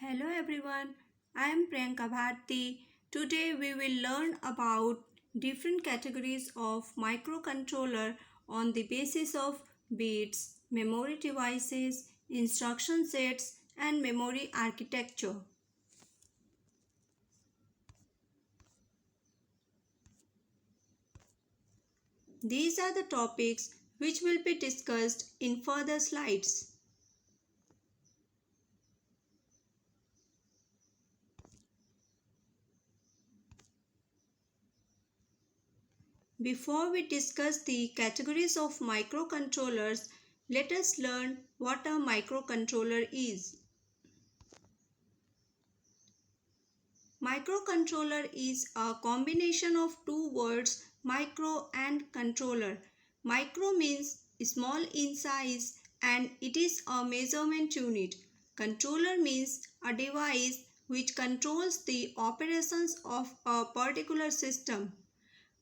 Hello everyone, I am Priyanka Bharti. Today we will learn about different categories of microcontroller on the basis of bits, memory devices, instruction sets and memory architecture. These are the topics which will be discussed in further slides. Before we discuss the categories of microcontrollers, let us learn what a microcontroller is. Microcontroller is a combination of two words micro and controller. Micro means small in size and it is a measurement unit. Controller means a device which controls the operations of a particular system.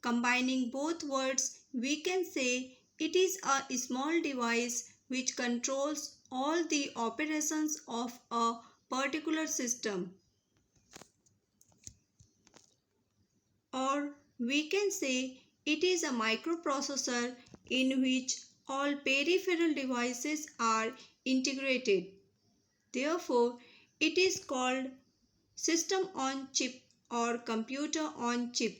Combining both words, we can say it is a small device which controls all the operations of a particular system. Or we can say it is a microprocessor in which all peripheral devices are integrated. Therefore, it is called system on chip or computer on chip.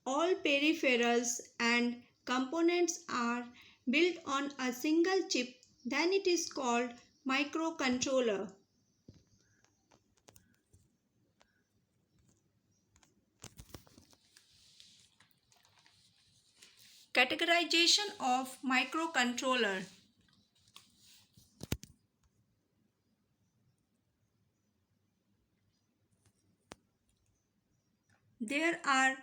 All peripherals and components are built on a single chip, then it is called microcontroller. Categorization of microcontroller. There are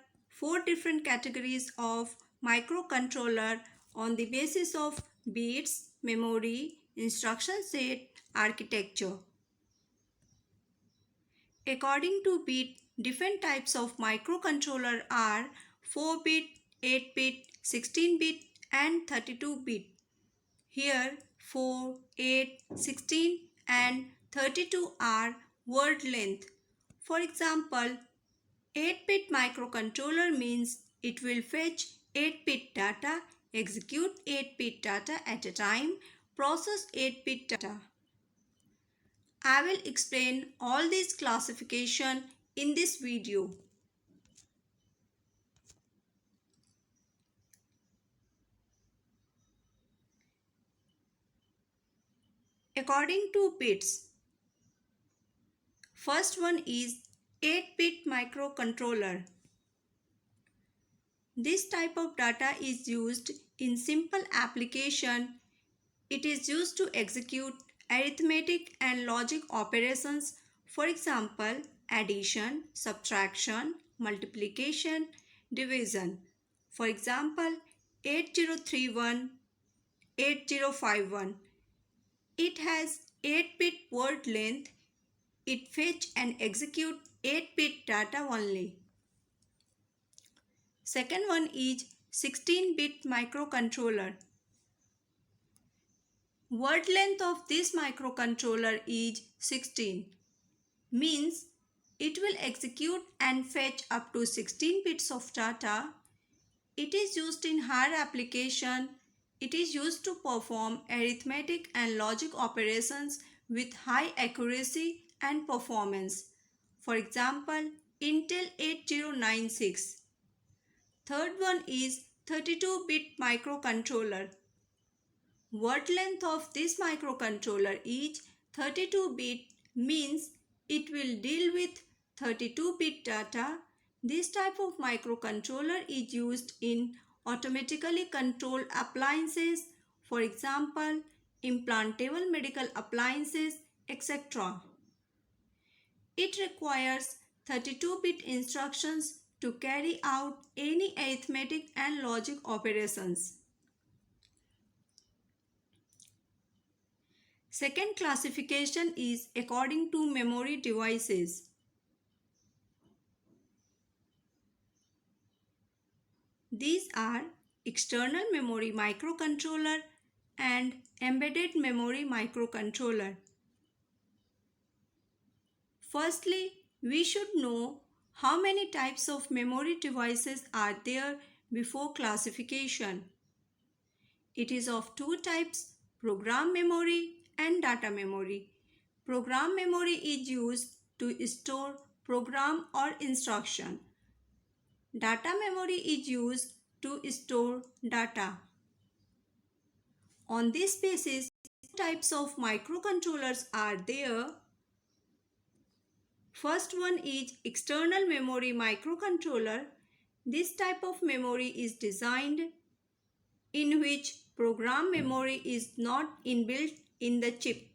four different categories of microcontroller on the basis of bits, memory, instruction set, architecture. According to bit, different types of microcontroller are 4-bit, 8-bit, 16-bit and 32-bit. Here 4, 8, 16 and 32 are word length. For example, 8-bit microcontroller means it will fetch 8-bit data, execute 8-bit data at a time, process 8-bit data. I will explain all these classification in this video. According to bits, first one is 8-bit microcontroller. This type of data is used in simple application. It is used to execute arithmetic and logic operations, for example, addition, subtraction, multiplication, division. For example, 8031, 8051. It has 8-bit word length. It fetch and execute 8-bit data only. Second one is 16-bit microcontroller. Word length of this microcontroller is 16. Means it will execute and fetch up to 16 bits of data. It is used in higher application. It is used to perform arithmetic and logic operations with high accuracy and performance. For example, Intel 8096. Third one is 32-bit microcontroller. Word length of this microcontroller is 32-bit, means it will deal with 32-bit data. This type of microcontroller is used in automatically controlled appliances, for example, implantable medical appliances, etc. It requires 32-bit instructions to carry out any arithmetic and logic operations. Second classification is according to memory devices. These are external memory microcontroller and embedded memory microcontroller. Firstly, we should know how many types of memory devices are there before classification. It is of two types, program memory and data memory. Program memory is used to store program or instruction. Data memory is used to store data. On this basis, types of microcontrollers are there. First one is external memory microcontroller. This type of memory is designed in which program memory is not inbuilt in the chip.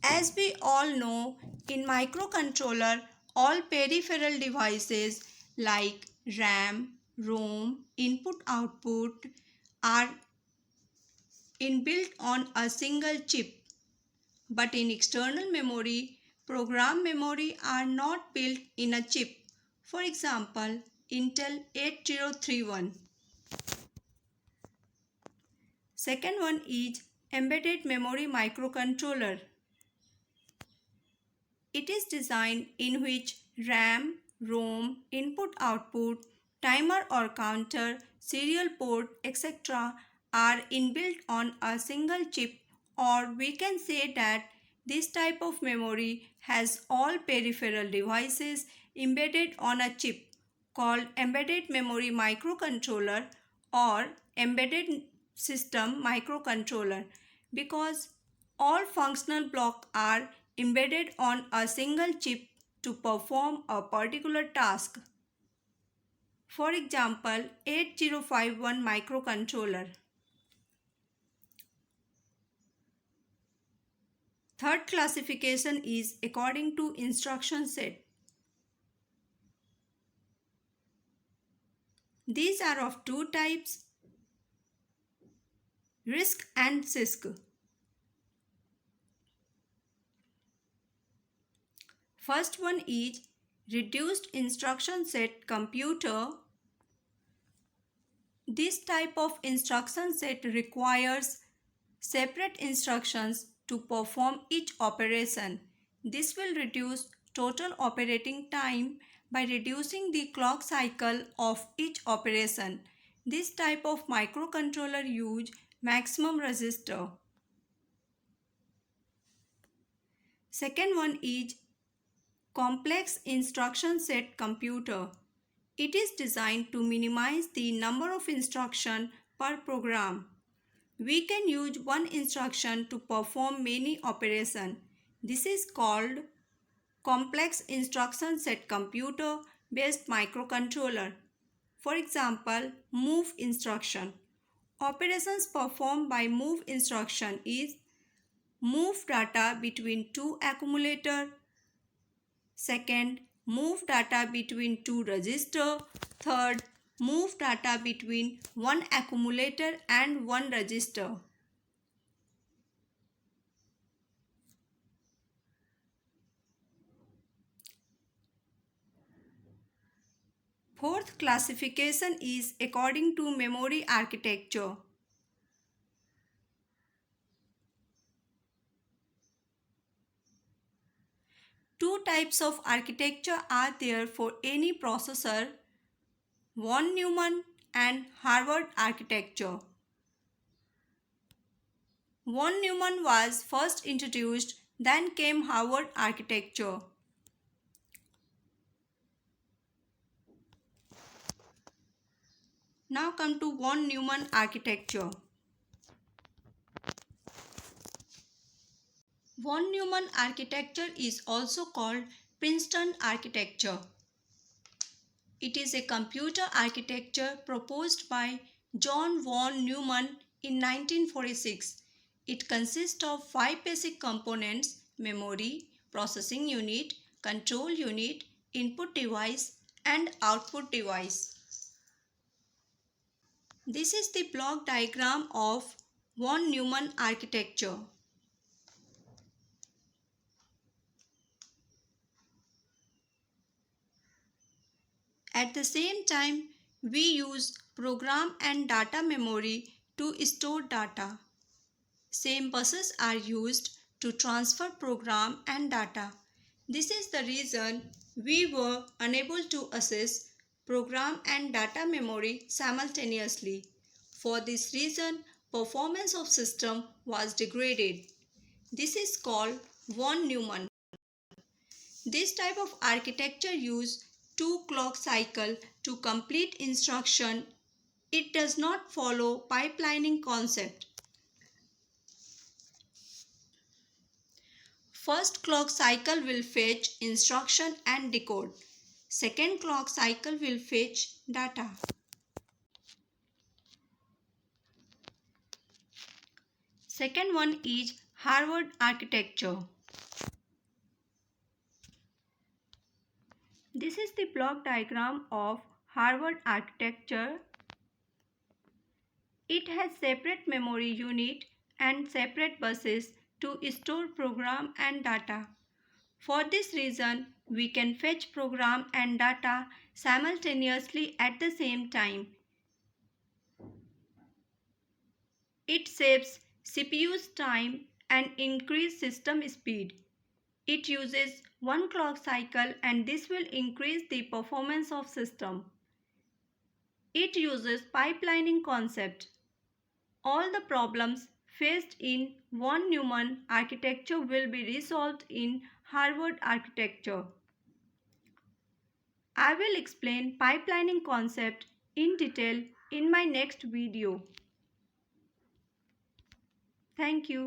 As we all know, in microcontroller, all peripheral devices like RAM, ROM, input-output are inbuilt on a single chip. But in external memory, program memory are not built in a chip. For example, Intel 8031. Second one is embedded memory microcontroller. It is designed in which RAM, ROM, input-output, timer or counter, serial port, etc. are inbuilt on a single chip, or we can say that this type of memory has all peripheral devices embedded on a chip called embedded memory microcontroller or embedded system microcontroller because all functional blocks are embedded on a single chip to perform a particular task. For example, 8051 microcontroller. Third classification is according to instruction set. These are of two types, RISC and CISC. First one is reduced instruction set computer. This type of instruction set requires separate instructions to perform each operation. This will reduce total operating time by reducing the clock cycle of each operation. This type of microcontroller use maximum register. Second one is complex instruction set computer. It is designed to minimize the number of instructions per program. We can use one instruction to perform many operations. This is called complex instruction set computer based microcontroller. For example, move instruction. Operations performed by move instruction is move data between two accumulators. Second, move data between two registers. Third, move data between one accumulator and one register. Fourth classification is according to memory architecture. Two types of architecture are there for any processor, von Neumann and Harvard architecture. Von Neumann was first introduced, then came Harvard architecture. Now come to von Neumann architecture. Von Neumann architecture is also called Princeton architecture. It is a computer architecture proposed by John von Neumann in 1946. It consists of 5 basic components: memory, processing unit, control unit, input device, and output device. This is the block diagram of von Neumann architecture. At the same time, we use program and data memory to store data. Same buses are used to transfer program and data. This is the reason we were unable to access program and data memory simultaneously. For this reason, performance of system was degraded. This is called von Neumann. This type of architecture uses 2 clock cycle to complete instruction. It does not follow pipelining concept. First clock cycle will fetch instruction and decode. Second clock cycle will fetch data. Second one is Harvard architecture. This is the block diagram of Harvard architecture. It has separate memory unit and separate buses to store program and data. For this reason, we can fetch program and data simultaneously at the same time. It saves CPU's time and increases system speed. It uses 1 clock cycle and this will increase the performance of system. It uses pipelining concept. All the problems faced in von Neumann architecture will be resolved in Harvard architecture. I will explain pipelining concept in detail in my next video. Thank you.